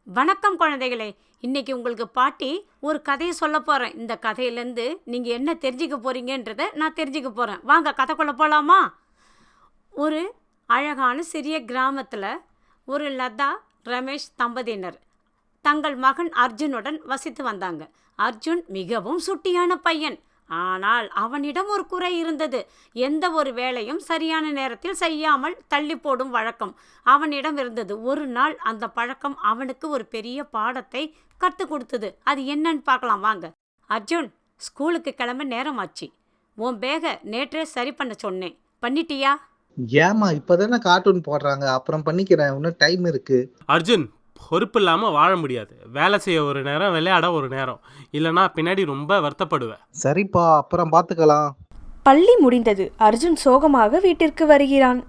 வணக்கம் குழந்தைகளே. இன்னைக்கு உங்களுக்கு பாட்டி ஒரு கதையை சொல்ல போகிறேன். இந்த கதையிலேருந்து நீங்கள் என்ன தெரிஞ்சுக்க போகிறீங்கன்றதை நான் தெரிஞ்சுக்க போகிறேன். வாங்க கதைக்குள்ள போகலாமா? ஒரு அழகான சிறிய கிராமத்தில் ஒரு லதா ரமேஷ் தம்பதியினர் தங்கள் மகன் அர்ஜுனுடன் வசித்து வந்தாங்க. அர்ஜுன் மிகவும் சுட்டியான பையன். ஆனால் அவனிடம் ஒரு குறை இருந்தது. எந்த ஒரு வேலையும் சரியான நேரத்தில் செய்யாமல் தள்ளி போடும் வழக்கம் அவனிடம் இருந்தது. ஒரு நாள் அந்த பழக்கம் அவனுக்கு ஒரு பெரிய பாடத்தை கற்றுக் கொடுத்தது. அது என்னன்னு பார்க்கலாம் வாங்க. அர்ஜுன், ஸ்கூலுக்கு கிளம்ப நேரமாச்சு. உன் பேக நேற்றே சரி பண்ண சொன்னேன், பண்ணிட்டியா? ஏம்மா இப்பதானே கார்ட்டூன் போடுறாங்க, அப்புறம் பண்ணிக்கிறேன், இன்னும் டைம் இருக்கு. அர்ஜுன், பொறுப்பு இல்லாமல் வாழ முடியாது. வேலை செய்ய ஒரு நேரம், விளையாட ஒரு நேரம், இல்லைனா பின்னாடி ரொம்ப வருத்தப்படுவேன். சரிப்பா, அப்புறம் பார்த்துக்கலாம். பள்ளி முடிந்தது. அர்ஜுன் சோகமாக வீட்டிற்கு வருகிறான்.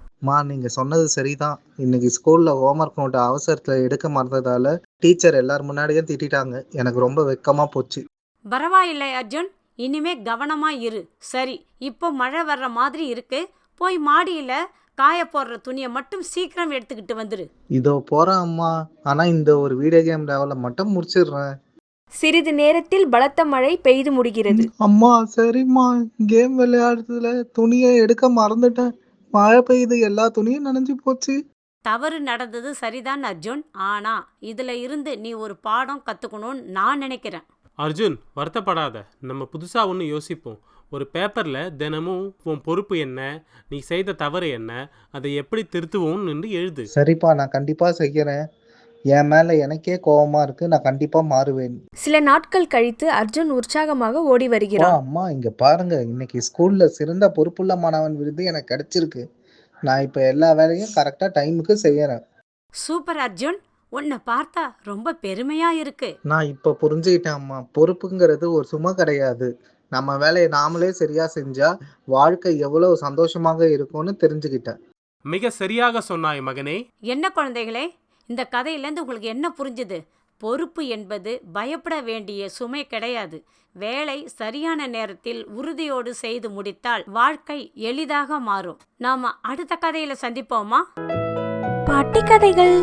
நீங்க சொன்னது சரிதான். இன்னைக்கு ஸ்கூல்ல ஹோம்ஒர்க் நோட் அவசரத்துல எடுக்க மறந்ததால டீச்சர் எல்லார் முன்னாடியும் திட்டிட்டாங்க. எனக்கு ரொம்ப வெக்கமா போச்சு. பரவாயில்லை அர்ஜுன், இனிமே கவனமா இரு. சரி, இப்போ மழை வர்ற மாதிரி இருக்கு. போய் மாடியில் காய போடுற துணியை மட்டும் சீக்கிரம் எடுத்துக்கிட்டு வந்துரு. இதோ போறேன் அம்மா. ஆனா இந்த ஒரு வீடியோ கேம் லெவல மட்டும் முடிச்சிடுறேன். சிறிது நேரத்தில் பலத்த மழை பெய்து முடிகிறது. அம்மா சரிம்மா, கேம் விளையாடுறதுல துணியை எடுக்க மறந்துட்டேன். மழை பெய்யுது, எல்லா துணியும் நனைஞ்சு போச்சு. தவறு நடந்தது சரிதான் அர்ஜுன். ஆனா இதுல இருந்து நீ ஒரு பாடம் கத்துக்கணும்னு நான் நினைக்கிறேன். அர்ஜுன், வருத்தப்படாத. நம்ம புதுசாக ஒன்று யோசிப்போம். ஒரு பேப்பரில் தினமும் உன் பொறுப்பு என்ன, நீ செய்த தவறு என்ன, அதை எப்படி திருத்துவோம்னு எழுது. சரிப்பா, நான் கண்டிப்பா செய்யறேன். என் மேல எனக்கே கோவமா இருக்கு. நான் கண்டிப்பா மாறுவேன். சில நாட்கள் கழித்து அர்ஜுன் உற்சாகமாக ஓடி வருகிறான். அம்மா இங்க பாருங்க, இன்னைக்கு ஸ்கூல்ல சிறந்த பொறுப்புள்ள மாணவன் விருது எனக்கு கிடைச்சிருக்கு. நான் இப்ப எல்லா வேலையும் கரெக்டா டைமுக்கு செய்யறேன். சூப்பர் அர்ஜுன், உன்னை பார்த்தா ரொம்ப பெருமையா இருக்கு. நான் இப்ப புரிஞ்சுக்கிட்டேன் அம்மா. பொறுப்புங்கிறது ஒரு சுமை கிடையாது. நம்ம வேலையை நாமளே சரியா செஞ்சா வாழ்க்கை எவ்வளவு சந்தோஷமாக இருக்கும்னு தெரிஞ்சுக்கிட்டேன். மிக சரியாக சொன்னாய் மகனே. என்ன குழந்தைகளே, இந்த கதையிலேருந்து உங்களுக்கு என்ன புரிஞ்சுது? பொறுப்பு என்பது பயப்பட வேண்டிய சுமை கிடையாது. வேலை சரியான நேரத்தில் உறுதியோடு செய்து முடித்தால் வாழ்க்கை எளிதாக மாறும். நாம அடுத்த கதையில சந்திப்போமா? பாட்டி கதைகள்.